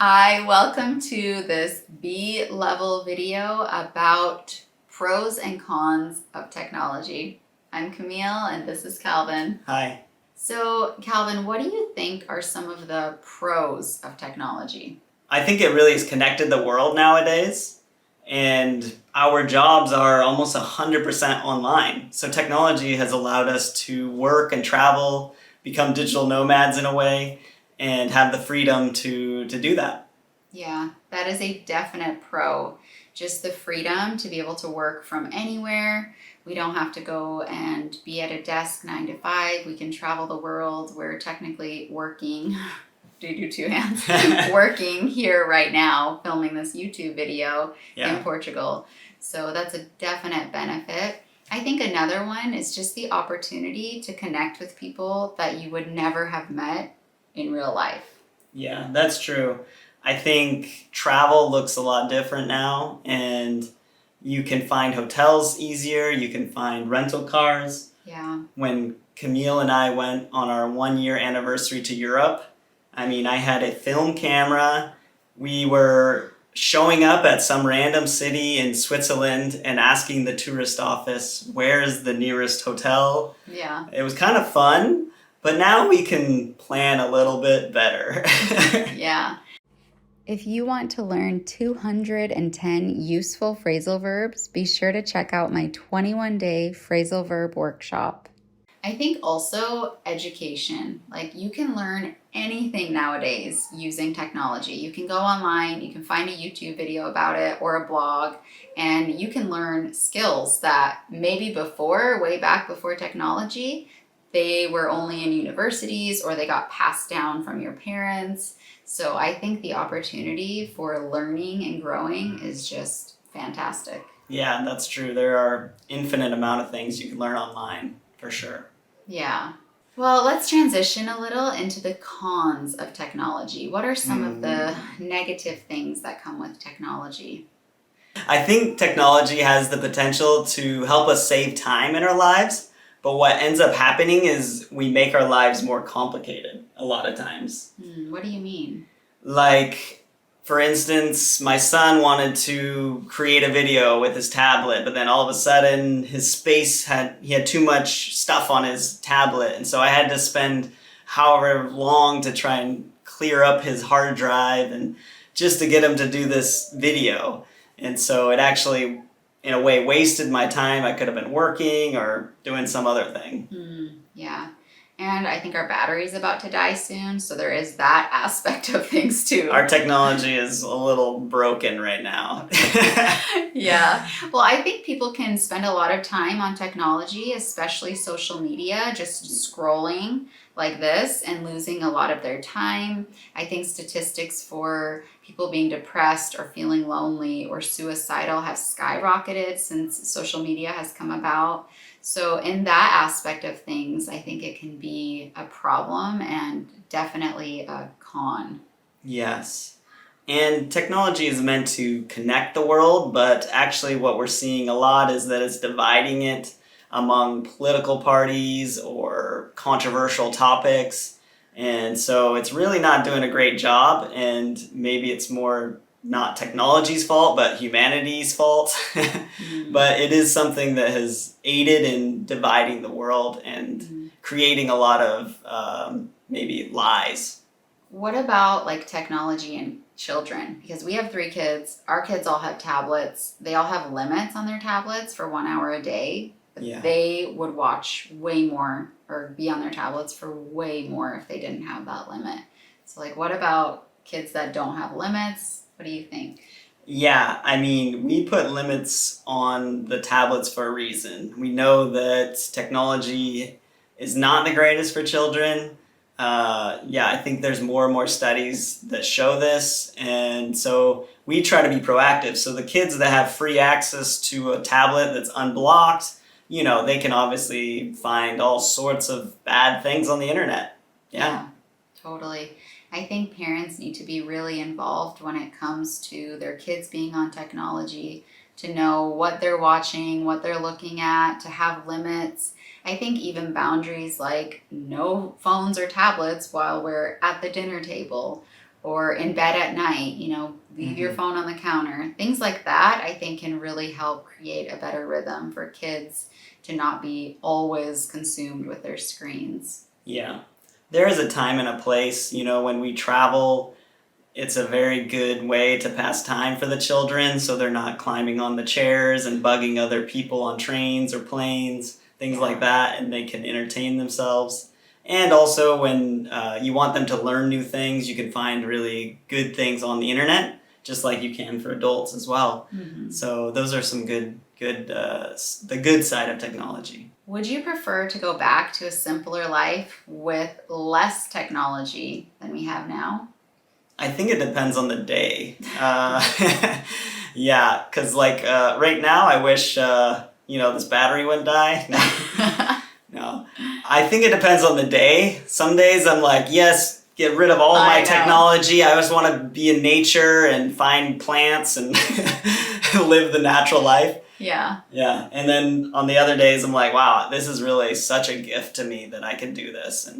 Hi, welcome to this B-level video about pros and cons of technology. I'm Camille and this is Calvin. Hi. So, Calvin, what do you think are some of the pros of technology? I think it really has connected the world nowadays, and our jobs are almost 100% online. So technology has allowed us to work and travel, become digital nomads in a way, and have the freedom to do that. Yeah, that is a definite pro. Just the freedom to be able to work from anywhere. We don't have to go and be at a desk 9 to 5. We can travel the world. We're technically working. Do you do two hands? Working here right now, filming this YouTube video in Portugal. So that's a definite benefit. I think another one is just the opportunity to connect with people that you would never have met in real life. Yeah, that's true. I think travel looks a lot different now, and you can find hotels easier, you can find rental cars. Yeah. When Camille and I went on our 1-year anniversary to Europe, I had a film camera. We were showing up at some random city in Switzerland and asking the tourist office, where is the nearest hotel? Yeah. It was kind of fun, but now we can plan a little bit better. Yeah. If you want to learn 210 useful phrasal verbs, be sure to check out my 21-day phrasal verb workshop. I think also education. Like, you can learn anything nowadays using technology. You can go online, you can find a YouTube video about it or a blog, and you can learn skills that maybe before, way back before technology, they were only in universities or they got passed down from your parents. So I think the opportunity for learning and growing is just fantastic. Yeah, that's true. There are infinite amount of things you can learn online, for sure. Yeah. Well, let's transition a little into the cons of technology. What are some of the negative things that come with technology? I think technology has the potential to help us save time in our lives, but what ends up happening is we make our lives more complicated a lot of times. What do you mean? Like, for instance, my son wanted to create a video with his tablet, but then all of a sudden he had too much stuff on his tablet, and so I had to spend however long to try and clear up his hard drive and just to get him to do this video. And so it actually, in a way, wasted my time. I could have been working or doing some other thing. Yeah. And I think our battery's about to die soon, so there is that aspect of things too. Our technology is a little broken right now. Yeah. Well, I think people can spend a lot of time on technology, especially social media, just scrolling like this and losing a lot of their time. I think statistics for people being depressed or feeling lonely or suicidal have skyrocketed since social media has come about. So in that aspect of things, I think it can be a problem and definitely a con. Yes. And technology is meant to connect the world, but actually what we're seeing a lot is that it's dividing it among political parties or controversial topics. And so it's really not doing a great job, and maybe it's more not technology's fault, but humanity's fault. But it is something that has aided in dividing the world and creating a lot of maybe lies. What about like technology and children? Because we have 3 kids. Our kids all have tablets. They all have limits on their tablets for 1 hour a day. Yeah. They would watch way more or be on their tablets for way more if they didn't have that limit. So like, what about kids that don't have limits? What do you think? Yeah, we put limits on the tablets for a reason. We know that technology is not the greatest for children. I think there's more and more studies that show this, and so we try to be proactive. So the kids that have free access to a tablet that's unblocked, they can obviously find all sorts of bad things on the internet. Yeah, totally. I think parents need to be really involved when it comes to their kids being on technology, to know what they're watching, what they're looking at, to have limits. I think even boundaries like no phones or tablets while we're at the dinner table, or in bed at night, leave your phone on the counter. Things like that, I think, can really help create a better rhythm for kids to not be always consumed with their screens. Yeah. There is a time and a place, when we travel, it's a very good way to pass time for the children so they're not climbing on the chairs and bugging other people on trains or planes, things like that, and they can entertain themselves. And also when you want them to learn new things, you can find really good things on the internet, just like you can for adults as well. Mm-hmm. So those are some the good side of technology. Would you prefer to go back to a simpler life with less technology than we have now? I think it depends on the day. Yeah, because right now I wish, this battery wouldn't die. No. I think it depends on the day. Some days I'm like, yes, get rid of all my technology. I just want to be in nature and find plants and live the natural life. Yeah. Yeah. And then on the other days I'm like, wow, this is really such a gift to me that I can do this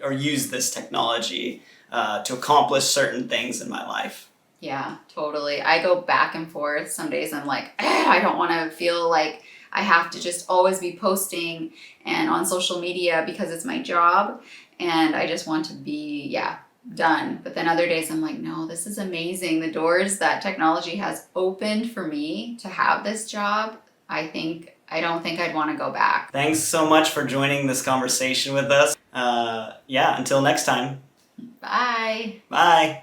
or use this technology to accomplish certain things in my life. Yeah, totally. I go back and forth. Some days I'm like, I don't want to feel like I have to just always be posting and on social media because it's my job. And I just want to be, done. But then other days I'm like, no, this is amazing. The doors that technology has opened for me to have this job, I don't think I'd want to go back. Thanks so much for joining this conversation with us. Until next time. Bye. Bye.